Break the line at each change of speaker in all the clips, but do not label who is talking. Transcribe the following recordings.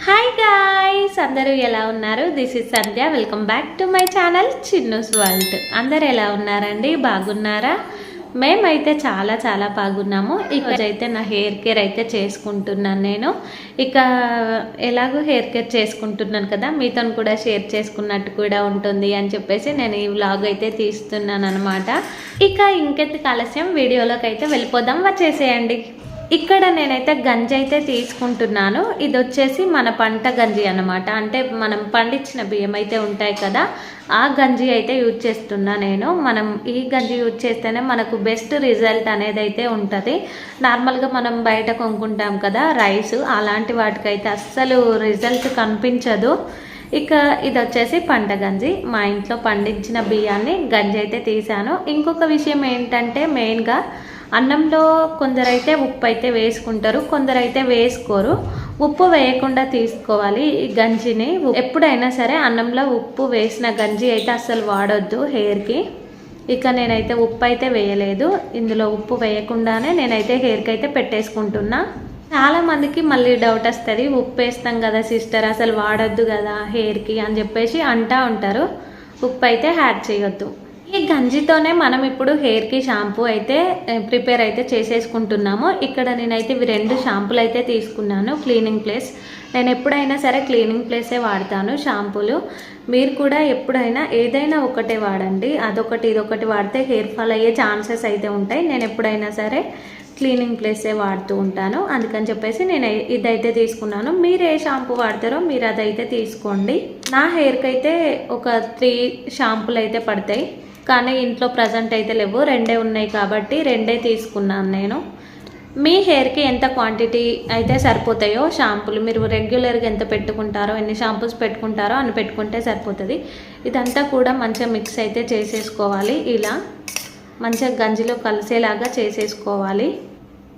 Hi guys, అందరూ ఎలా ఉన్నారు? This is Sandhya. Welcome back to my channel Chinnu's world. అందరు ఎలా ఉన్నారండి? బాగున్నారా? మేమైతే చాలా చాలా బాగున్నాము. ఈరోజైతే నా హెయిర్ కేర్ అయితే చేసుకుంటున్నాను. నేను ఇక ఎలాగో హెయిర్ కేర్ చేసుకుంటున్నాను కదా, మీతో కూడా షేర్ చేసుకున్నట్టు కూడా ఉంటుంది అని చెప్పేసి నేను ఈ వ్లాగ్ అయితే తీస్తున్నాను అనమాట. ఇక ఇంకెందుకు ఆలస్యం, వీడియోలోకి అయితే వెళ్ళిపోదాం, వచ్చేసేయండి. ఇక్కడ నేనైతే గంజి అయితే తీసుకుంటున్నాను. ఇది వచ్చేసి మన పంట గంజి అన్నమాట. అంటే మనం పండించిన బియ్యం అయితే ఉంటాయి కదా, ఆ గంజి అయితే యూజ్ చేస్తున్నా నేను. మనం ఈ గంజి యూజ్ చేస్తేనే మనకు బెస్ట్ రిజల్ట్ అనేది అయితే ఉంటుంది. నార్మల్గా మనం బయట కొనుక్కుంటాం కదా రైస్, అలాంటి వాటికైతే అస్సలు రిజల్ట్ కనిపించదు. ఇక ఇది వచ్చేసి పంట గంజి. మా ఇంట్లో పండించిన బియ్యాన్ని గంజి అయితే తీసాను. ఇంకొక విషయం ఏంటంటే, మెయిన్గా అన్నంలో కొందరైతే ఉప్పు అయితే వేసుకుంటారు, కొందరైతే వేసుకోరు. ఉప్పు వేయకుండా తీసుకోవాలి ఈ గంజిని. ఎప్పుడైనా సరే అన్నంలో ఉప్పు వేసిన గంజి అయితే అస్సలు వాడొద్దు హెయిర్కి. ఇక నేనైతే ఉప్పు అయితే వేయలేదు, ఇందులో ఉప్పు వేయకుండానే నేనైతే హెయిర్కి అయితే పెట్టేసుకుంటున్నా. చాలామందికి మళ్ళీ డౌట్ వస్తుంది, ఉప్పు వేస్తాం కదా సిస్టర్, అసలు వాడొద్దు కదా హెయిర్కి అని చెప్పేసి అంటూ ఉంటారు. ఉప్పు అయితే యాడ్ చేయొద్దు. ఈ గంజితోనే మనం ఇప్పుడు హెయిర్కి షాంపూ అయితే ప్రిపేర్ అయితే చేసేసుకుంటున్నాము. ఇక్కడ నేనైతే ఇవి 2 షాంపూలు అయితే తీసుకున్నాను. క్లీనింగ్ ప్లేస్, నేను ఎప్పుడైనా సరే క్లీనింగ్ ప్లేసే వాడతాను షాంపూలు. మీరు కూడా ఎప్పుడైనా ఏదైనా ఒకటే వాడండి, అదొకటి ఇదొకటి వాడితే హెయిర్ ఫాల్ అయ్యే ఛాన్సెస్ అయితే ఉంటాయి. నేను ఎప్పుడైనా సరే క్లీనింగ్ ప్లేసే వాడుతూ ఉంటాను, అందుకని చెప్పేసి నేను ఇదైతే తీసుకున్నాను. మీరు ఏ షాంపూ వాడతారో మీరు అదైతే తీసుకోండి. నా హెయిర్కి అయితే ఒక 3 షాంపూలు అయితే పడతాయి, కానీ ఇంట్లో ప్రజెంట్ అయితే లేవు, 2 ఉన్నాయి కాబట్టి 2 తీసుకున్నాను నేను. మీ హెయిర్కి ఎంత క్వాంటిటీ అయితే సరిపోతాయో షాంపూలు, మీరు రెగ్యులర్గా ఎంత పెట్టుకుంటారో, ఎన్ని షాంపూస్ పెట్టుకుంటారో అని పెట్టుకుంటే సరిపోతుంది. ఇదంతా కూడా మంచిగా మిక్స్ అయితే చేసేసుకోవాలి. ఇలా మంచిగా గంజిలో కలిసేలాగా చేసేసుకోవాలి.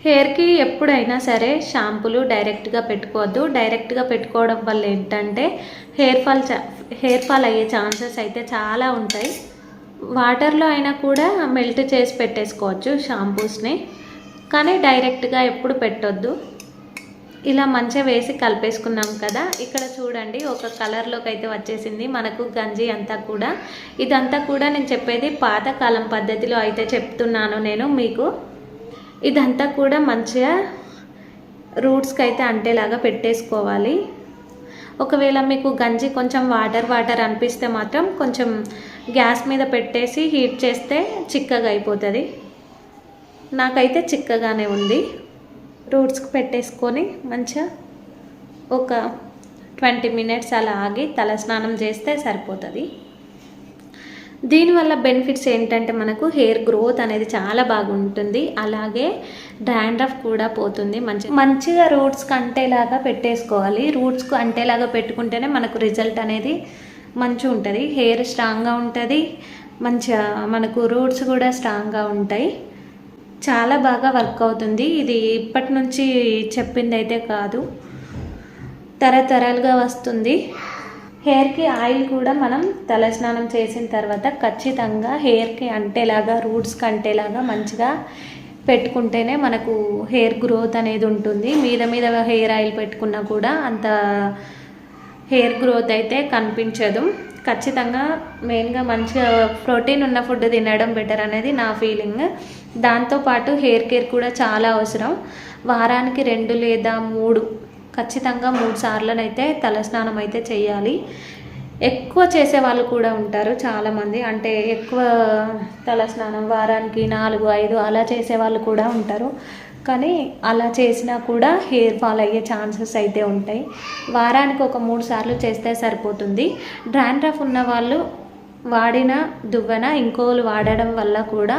హెయిర్కి ఎప్పుడైనా సరే షాంపూలు డైరెక్ట్గా పెట్టుకోవద్దు. డైరెక్ట్గా పెట్టుకోవడం వల్ల ఏంటంటే హెయిర్ ఫాల్ అయ్యే ఛాన్సెస్ అయితే చాలా ఉంటాయి. వాటర్లో అయినా కూడా మెల్ట్ చేసి పెట్టేసుకోవచ్చు షాంపూస్ని, కానీ డైరెక్ట్గా ఎప్పుడు పెట్టొద్దు. ఇలా మంచిగా వేసి కలిపేసుకున్నాం కదా. ఇక్కడ చూడండి, ఒక కలర్లోకి అయితే వచ్చేసింది మనకు గంజి అంతా కూడా. ఇదంతా కూడా నేను చెప్పేది పాతకాలం పద్ధతిలో అయితే చెప్తున్నాను నేను మీకు. ఇదంతా కూడా మంచిగా రూట్స్కి అయితే అంటేలాగా పెట్టేసుకోవాలి. ఒకవేళ మీకు గంజి కొంచెం వాటర్ అనిపిస్తే మాత్రం కొంచెం గ్యాస్ మీద పెట్టేసి హీట్ చేస్తే చిక్కగా అయిపోతుంది. నాకైతే చిక్కగానే ఉంది. రూట్స్కి పెట్టేసుకొని మంచిగా ఒక 20 మినిట్స్ అలా ఆగి తలస్నానం చేస్తే సరిపోతుంది. దీనివల్ల బెనిఫిట్స్ ఏంటంటే, మనకు హెయిర్ గ్రోత్ అనేది చాలా బాగుంటుంది, అలాగే డాండ్రఫ్ కూడా పోతుంది. మంచిగా రూట్స్కి అంటేలాగా పెట్టేసుకోవాలి. రూట్స్కు అంటేలాగా పెట్టుకుంటేనే మనకు రిజల్ట్ అనేది మంచిగా ఉంటుంది. హెయిర్ స్ట్రాంగ్గా ఉంటుంది, మంచిగా మనకు రూట్స్ కూడా స్ట్రాంగ్గా ఉంటాయి. చాలా బాగా వర్క్ అవుతుంది. ఇది ఇప్పటి నుంచి చెప్పింది అయితే కాదు, తరతరాలుగా వస్తుంది. హెయిర్కి ఆయిల్ కూడా మనం తలస్నానం చేసిన తర్వాత ఖచ్చితంగా హెయిర్కి అంటేలాగా, రూట్స్కి అంటేలాగా మంచిగా పెట్టుకుంటేనే మనకు హెయిర్ గ్రోత్ అనేది ఉంటుంది. మీద హెయిర్ ఆయిల్ పెట్టుకున్నా కూడా అంత హెయిర్ గ్రోత్ అయితే కనిపించదు. ఖచ్చితంగా మెయిన్గా మంచిగా ప్రోటీన్ ఉన్న ఫుడ్ తినడం బెటర్ అనేది నా ఫీలింగ్. దాంతోపాటు హెయిర్ కేర్ కూడా చాలా అవసరం. వారానికి 2 లేదా 3, ఖచ్చితంగా 3 సార్లనైతే తలస్నానం అయితే చేయాలి. ఎక్కువ చేసే వాళ్ళు కూడా ఉంటారు చాలామంది, అంటే ఎక్కువ తలస్నానం వారానికి 4, 5 అలా చేసే వాళ్ళు కూడా ఉంటారు. కానీ అలా చేసినా కూడా హెయిర్ ఫాల్ అయ్యే ఛాన్సెస్ అయితే ఉంటాయి. వారానికి ఒక 3 సార్లు చేస్తే సరిపోతుంది. డాండ్రఫ్ ఉన్న వాళ్ళు వాడిన దువ్వెన ఇంకోళ్ళు వాడడం వల్ల కూడా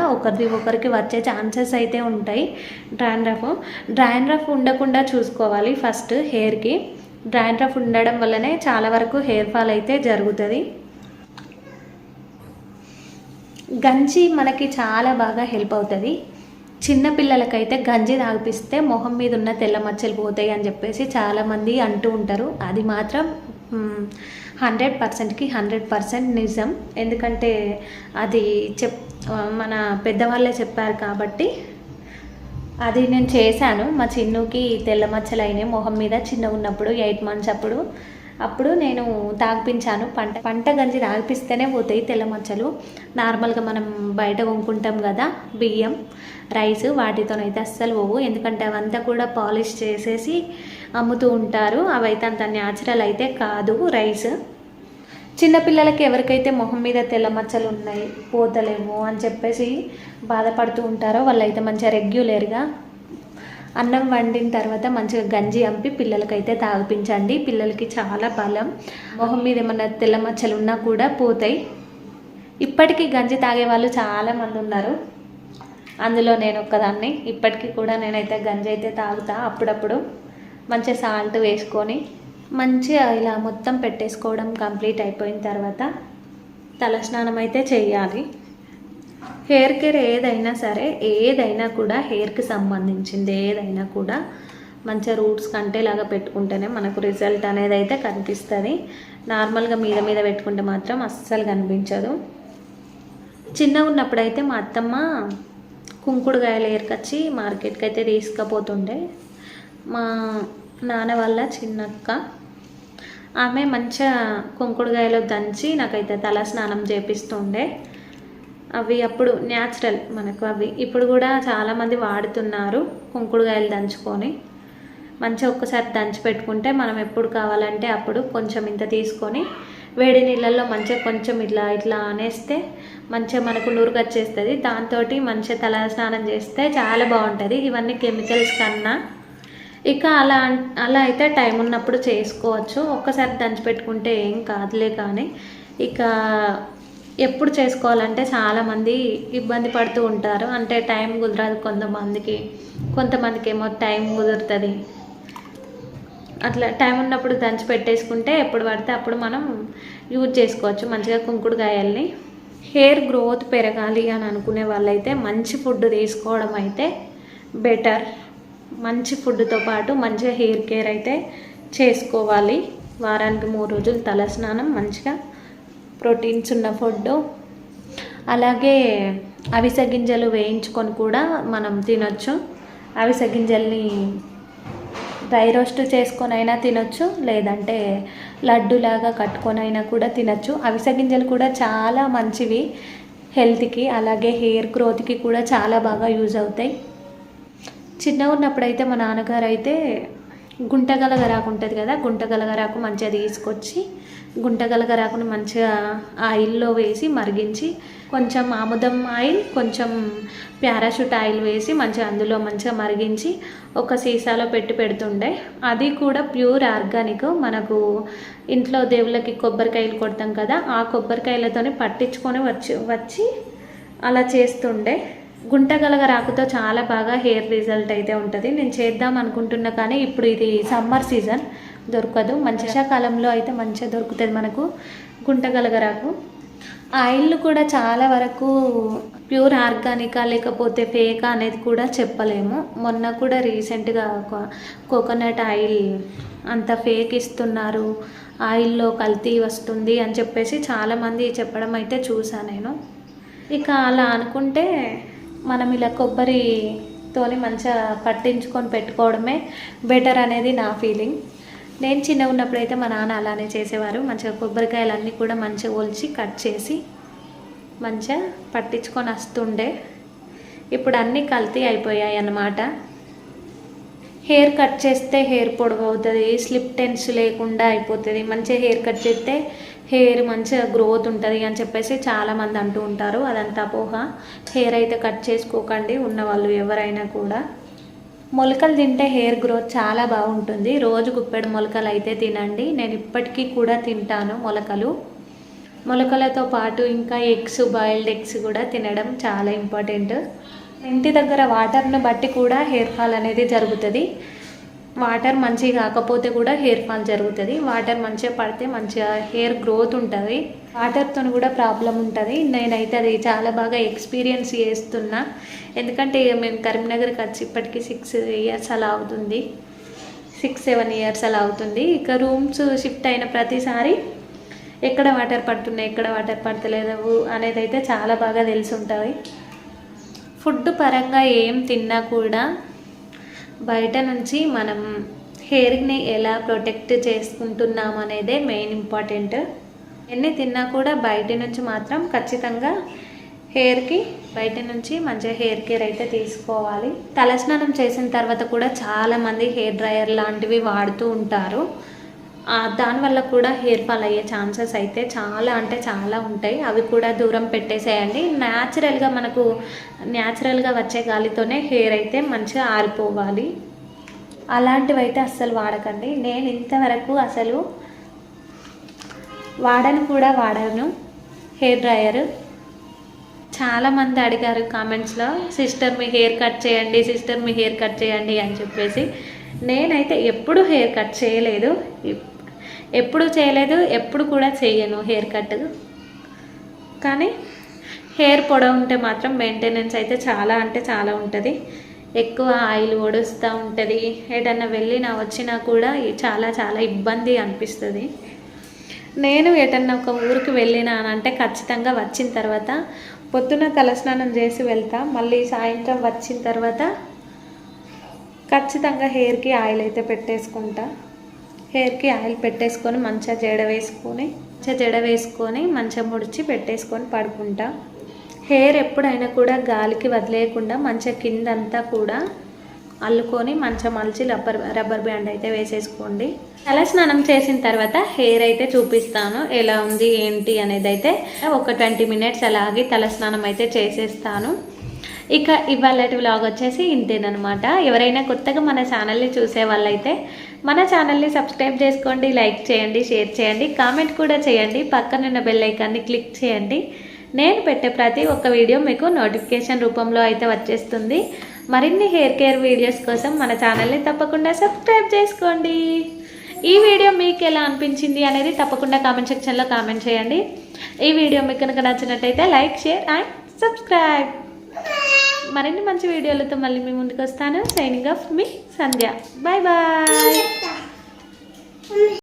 ఒకరికి వచ్చే ఛాన్సెస్ అయితే ఉంటాయి. డాండ్రఫ్ ఉండకుండా చూసుకోవాలి ఫస్ట్ హెయిర్కి. డాండ్రఫ్ ఉండడం వల్లనే చాలా వరకు హెయిర్ ఫాల్ అయితే జరుగుతుంది. గంజి మనకి చాలా బాగా హెల్ప్ అవుతుంది. చిన్నపిల్లలకైతే గంజి తాగిపిస్తే మొహం మీద ఉన్న తెల్ల మచ్చలు పోతాయి అని చెప్పేసి చాలామంది అంటూ ఉంటారు. అది మాత్రం 100%కి 100% నిజం. ఎందుకంటే అది మన పెద్దవాళ్ళే చెప్పారు కాబట్టి అది నేను చేశాను. మా చిన్నుకి తెల్ల మచ్చలు అయినాయి మొహం మీద చిన్నగా ఉన్నప్పుడు 8 మంత్స్ అప్పుడు నేను తాగిపించాను. పంట గంజి తాగిపిస్తేనే పోతాయి తెల్ల మచ్చలు. నార్మల్గా మనం బయట కొనుక్కుంటాం కదా బియ్యం రైస్, వాటితోనైతే అస్సలు పోవు. ఎందుకంటే అవంతా కూడా పాలిష్ చేసేసి అమ్ముతూ ఉంటారు. అవైతే అంత న్యాచురల్ అయితే కాదు రైస్. చిన్నపిల్లలకి ఎవరికైతే మొహం మీద తెల్ల మచ్చలు ఉన్నాయి పోతలేము అని చెప్పేసి బాధపడుతూ ఉంటారో వాళ్ళైతే మంచిగా రెగ్యులర్గా అన్నం వండిన తర్వాత మంచిగా గంజి అంపి పిల్లలకైతే తాగిపించండి. పిల్లలకి చాలా బలం. మొహం మీద ఏమన్నా తెల్ల మచ్చలు ఉన్నా కూడా పోతాయి. ఇప్పటికీ గంజి తాగే వాళ్ళు చాలామంది ఉన్నారు, అందులో నేను ఒక్కదాన్ని. ఇప్పటికీ కూడా నేనైతే గంజి అయితే తాగుతా అప్పుడప్పుడు. మంచిగా సాల్ట్ వేసుకొని మంచిగా ఇలా మొత్తం పెట్టేసుకోవడం కంప్లీట్ అయిపోయిన తర్వాత తలస్నానం అయితే చేయాలి. హెయిర్ కేర్ ఏదైనా సరే, ఏదైనా కూడా హెయిర్కి సంబంధించింది ఏదైనా కూడా మంచిగా రూట్స్ కంటేలాగా పెట్టుకుంటేనే మనకు రిజల్ట్ అనేది అయితే కనిపిస్తుంది. నార్మల్గా మీద మీద పెట్టుకుంటే మాత్రం అస్సలు కనిపించదు. చిన్నగా ఉన్నప్పుడైతే మా అత్తమ్మ కుంకుడుకాయలు ఏరుకొచ్చి మార్కెట్కి అయితే తీసుకుపోతుండే. మా నాన్న వాళ్ళ చిన్నక్క ఆమె మంచిగా కుంకుడుకాయలు దంచి నాకైతే తల స్నానం చేపిస్తుండే. అవి అప్పుడు న్యాచురల్ మనకు. అవి ఇప్పుడు కూడా చాలామంది వాడుతున్నారు కుంకుడుకాయలు దంచుకొని. మంచిగా ఒక్కసారి దంచి పెట్టుకుంటే మనం ఎప్పుడు కావాలంటే అప్పుడు కొంచెం ఇంత తీసుకొని వేడి నీళ్ళల్లో మంచిగా కొంచెం ఇట్లా ఇట్లా అనేస్తే మంచిగా మనకు నురుగు వచ్చేస్తుంది. దాంతో మంచిగా తల స్నానం చేస్తే చాలా బాగుంటుంది. ఇవన్నీ కెమికల్స్ కన్నా ఇక అలా అయితే టైం ఉన్నప్పుడు చేసుకోవచ్చు. ఒక్కసారి దంచిపెట్టుకుంటే ఏం కాదులే. కానీ ఇక ఎప్పుడు చేసుకోవాలంటే చాలామంది ఇబ్బంది పడుతూ ఉంటారు. అంటే టైం కుదరదు కొంతమందికి ఏమో టైం కుదురుతుంది. అట్లా టైం ఉన్నప్పుడు దంచి పెట్టేసుకుంటే ఎప్పుడు పడితే అప్పుడు మనం యూజ్ చేసుకోవచ్చు మంచిగా కుంకుడుకాయల్ని. హెయిర్ గ్రోత్ పెరగాలి అని అనుకునే వాళ్ళైతే మంచి ఫుడ్ తీసుకోవడం అయితే బెటర్. మంచి ఫుడ్తో పాటు మంచిగా హెయిర్ కేర్ అయితే చేసుకోవాలి. వారానికి 3 రోజులు తలస్నానం, మంచిగా ప్రోటీన్స్ ఉన్న ఫుడ్, అలాగే అవిసె గింజలు వేయించుకొని కూడా మనం తినొచ్చు. అవిసె గింజల్ని డ్రై రోస్ట్ చేసుకొని అయినా తినొచ్చు, లేదంటే లడ్డులాగా కట్టుకొని అయినా కూడా తినొచ్చు. అవిసె గింజలు కూడా చాలా మంచివి హెల్త్కి, అలాగే హెయిర్ గ్రోత్కి కూడా చాలా బాగా యూజ్ అవుతాయి. చిన్నగా ఉన్నప్పుడైతే మా నాన్నగారు అయితే గుంటగలగరాకు ఉంటుంది కదా, గుంటగలగరాకు మంచిగా తీసుకొచ్చి గుంటగలగరాకుని మంచిగా ఆయిల్లో వేసి మరిగించి కొంచెం ఆముదం ఆయిల్, కొంచెం పారాషూట్ ఆయిల్ వేసి మంచిగా అందులో మంచిగా మరిగించి ఒక సీసాలో పెడుతుండే. అది కూడా ప్యూర్ ఆర్గానిక్. మనకు ఇంట్లో దేవుళ్ళకి కొబ్బరికాయలు కొడతాం కదా, ఆ కొబ్బరికాయలతోని పట్టించుకొని వచ్చి అలా చేస్తుండే. గుంటగలగరాకుతో చాలా బాగా హెయిర్ రిజల్ట్ అయితే ఉంటుంది. నేను చేద్దాం అనుకుంటున్నా కానీ ఇప్పుడు ఇది సమ్మర్ సీజన్ దొరకదు. వర్షాకాలంలో అయితే మంచిగా దొరుకుతుంది మనకు గుంటగలగరాకు. ఆయిల్ కూడా చాలా వరకు ప్యూర్ ఆర్గానికా లేకపోతే ఫేకా అనేది కూడా చెప్పలేము. మొన్న కూడా రీసెంట్గా కోకోనట్ ఆయిల్ అంత ఫేక్ ఇస్తున్నారు, ఆయిల్లో కల్తీ వస్తుంది అని చెప్పేసి చాలామంది చెప్పడం అయితే చూసాను నేను. ఇక అలా అనుకుంటే మనం ఇలా కొబ్బరితోని మంచిగా పట్టించుకొని పెట్టుకోవడమే బెటర్ అనేది నా ఫీలింగ్. నేను చిన్నగా ఉన్నప్పుడైతే మా నాన్న అలానే చేసేవారు. మంచిగా కొబ్బరికాయలన్నీ కూడా మంచిగా ఒలిచి కట్ చేసి మంచిగా పట్టించుకొని వస్తుండే. ఇప్పుడు అన్నీ కల్తీ అయిపోయాయి అన్నమాట. హెయిర్ కట్ చేస్తే హెయిర్ పొడవు అవుతుంది, స్లిప్ టెన్స్ లేకుండా అయిపోతుంది. మంచిగా హెయిర్ కట్ చేస్తే హెయిర్ మంచిగా గ్రోత్ ఉంటుంది అని చెప్పేసి చాలామంది అంటూ ఉంటారు. అదంతా అపోహ. హెయిర్ అయితే కట్ చేసుకోకండి ఉన్నవాళ్ళు ఎవరైనా కూడా. మొలకలు తింటే హెయిర్ గ్రోత్ చాలా బాగుంటుంది. రోజు గుప్పెడు మొలకలు అయితే తినండి. నేను ఇప్పటికీ కూడా తింటాను మొలకలతో పాటు ఇంకా ఎగ్స్, బాయిల్డ్ ఎగ్స్ కూడా తినడం చాలా ఇంపార్టెంట్. ఇంటి దగ్గర వాటర్ను బట్టి కూడా హెయిర్ ఫాల్ అనేది జరుగుతుంది. వాటర్ మంచిగా కాకపోతే కూడా హెయిర్ ఫాల్ జరుగుతుంది. వాటర్ మంచిగా పడితే మంచిగా హెయిర్ గ్రోత్ ఉంటుంది. వాటర్తో కూడా ప్రాబ్లం ఉంటుంది. నేనైతే అది చాలా బాగా ఎక్స్పీరియన్స్ చేస్తున్నా. ఎందుకంటే మేము కరీంనగర్కి వచ్చి ఇప్పటికీ 6 years అలా అవుతుంది, 6-7 years అలా అవుతుంది. ఇక రూమ్స్ షిఫ్ట్ అయిన ప్రతిసారి ఎక్కడ వాటర్ పడుతున్నాయి, ఎక్కడ వాటర్ పడతలేదు అనేది అయితే చాలా బాగా తెలిసి ఉంటుంది. ఫుడ్ పరంగా ఏం తిన్నా కూడా బయట నుంచి మనం హెయిర్ని ఎలా ప్రొటెక్ట్ చేసుకుంటున్నాం అనేదే మెయిన్ ఇంపార్టెంట్. ఎన్ని తిన్నా కూడా బయట నుంచి మాత్రం ఖచ్చితంగా హెయిర్కి బయట నుంచి మంచిగా హెయిర్ కేర్ అయితే తీసుకోవాలి. తలస్నానం చేసిన తర్వాత కూడా చాలామంది హెయిర్ డ్రయర్ లాంటివి వాడుతూ ఉంటారు. దానివల్ల కూడా హెయిర్ ఫాల్ అయ్యే ఛాన్సెస్ అయితే చాలా ఉంటాయి. అవి కూడా దూరం పెట్టేసేయండి. న్యాచురల్గా వచ్చే గాలితోనే హెయిర్ అయితే మంచిగా ఆరిపోవాలి. అలాంటివి అయితే అస్సలు వాడకండి. నేను ఇంతవరకు అసలు వాడను హెయిర్ డ్రయర్. చాలామంది అడిగారు కామెంట్స్లో, సిస్టర్ మీ హెయిర్ కట్ చేయండి, సిస్టర్ మీ హెయిర్ కట్ చేయండి అని చెప్పేసి. నేనైతే ఎప్పుడు హెయిర్ కట్ చేయలేదు, ఎప్పుడు కూడా చేయను హెయిర్ కట్. కానీ హెయిర్ పొడవు ఉంటే మాత్రం మెయింటెనెన్స్ అయితే చాలా ఉంటుంది. ఎక్కువ ఆయిల్ ఒడుస్తూ ఉంటుంది. ఏదన్నా వెళ్ళినా వచ్చినా కూడా చాలా ఇబ్బంది అనిపిస్తుంది. నేను ఎటన్నా ఒక ఊరికి వెళ్ళినానంటే ఖచ్చితంగా వచ్చిన తర్వాత పొద్దున తలస్నానం చేసి వెళ్తా. మళ్ళీ సాయంత్రం వచ్చిన తర్వాత ఖచ్చితంగా హెయిర్కి ఆయిల్ అయితే పెట్టేసుకుంటా. హెయిర్కి ఆయిల్ పెట్టేసుకొని మంచిగా జడ వేసుకొని మంచిగా ముడిచి పెట్టేసుకొని పడుకుంటా. హెయిర్ ఎప్పుడైనా కూడా గాలికి వదిలేయకుండా మంచిగా కిందంతా కూడా అల్లుకొని మంచిగా మలిచి రబ్బర్ బ్యాండ్ అయితే వేసేసుకోండి. తలస్నానం చేసిన తర్వాత హెయిర్ అయితే చూపిస్తాను ఎలా ఉంది ఏంటి అనేది. అయితే ఒక 20 మినిట్స్ అలాగే తలస్నానం అయితే చేసేస్తాను. ఇక ఇవాళ వ్లాగ్ వచ్చేసి ఇంతేనమాట. ఎవరైనా కొత్తగా మన ఛానల్ని చూసే వాళ్ళైతే మన ఛానల్ని సబ్స్క్రైబ్ చేసుకోండి, లైక్ చేయండి, షేర్ చేయండి, కామెంట్ కూడా చేయండి. పక్కనున్న బెల్ ఐకాన్ని క్లిక్ చేయండి. నేను పెట్టే ప్రతి ఒక్క వీడియో మీకు నోటిఫికేషన్ రూపంలో అయితే వచ్చేస్తుంది. మరిన్ని హెయిర్ కేర్ వీడియోస్ కోసం మన ఛానల్ని తప్పకుండా సబ్స్క్రైబ్ చేసుకోండి. ఈ వీడియో మీకు ఎలా అనిపించింది అనేది తప్పకుండా కామెంట్ సెక్షన్లో కామెంట్ చేయండి. ఈ వీడియో మీకు కనుక నచ్చినట్టయితే లైక్, షేర్ అండ్ సబ్స్క్రైబ్. మరిన్ని మంచి వీడియోలతో మళ్ళీ మీ ముందుకు వస్తాను. సైనింగ్ ఆఫ్ మీ సంధ్య. Bye bye.